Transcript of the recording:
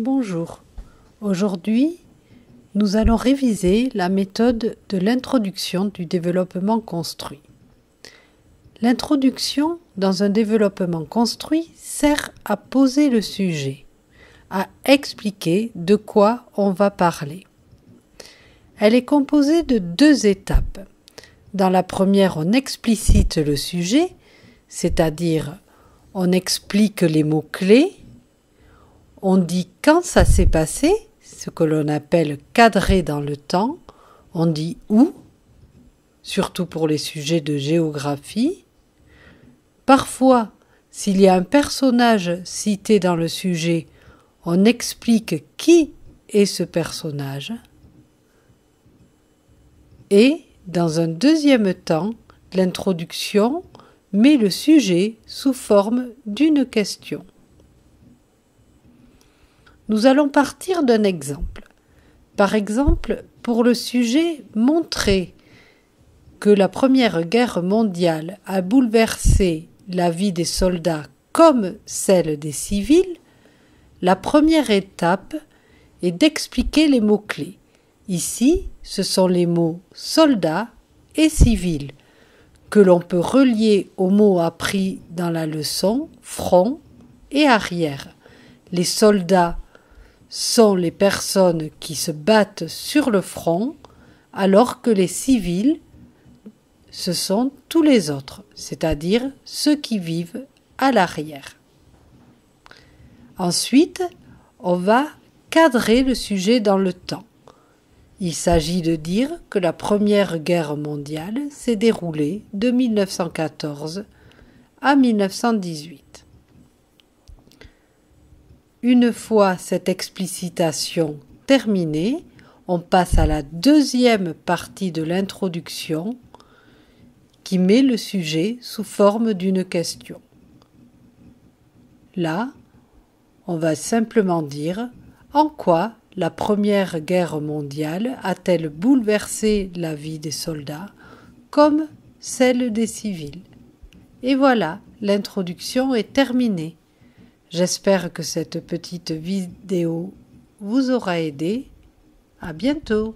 Bonjour. Aujourd'hui, nous allons réviser la méthode de l'introduction du développement construit. L'introduction dans un développement construit sert à poser le sujet, à expliquer de quoi on va parler. Elle est composée de 2 étapes. Dans la première, on explicite le sujet, c'est-à-dire on explique les mots-clés, on dit quand ça s'est passé, ce que l'on appelle cadrer dans le temps, on dit où, surtout pour les sujets de géographie. Parfois, s'il y a un personnage cité dans le sujet, on explique qui est ce personnage. Et, dans un deuxième temps, l'introduction met le sujet sous forme d'une question. Nous allons partir d'un exemple. Par exemple, pour le sujet « Montrer que la Première Guerre mondiale a bouleversé la vie des soldats comme celle des civils », la première étape est d'expliquer les mots-clés. Ici, ce sont les mots « soldat » et « civil » que l'on peut relier aux mots appris dans la leçon « front » et « arrière ». Les soldats sont les personnes qui se battent sur le front, alors que les civils, ce sont tous les autres, c'est-à-dire ceux qui vivent à l'arrière. Ensuite, on va cadrer le sujet dans le temps. Il s'agit de dire que la Première Guerre mondiale s'est déroulée de 1914 à 1918. Une fois cette explicitation terminée, on passe à la deuxième partie de l'introduction qui met le sujet sous forme d'une question. Là, on va simplement dire en quoi la Première Guerre mondiale a-t-elle bouleversé la vie des soldats comme celle des civils. Et voilà, l'introduction est terminée. J'espère que cette petite vidéo vous aura aidé. À bientôt.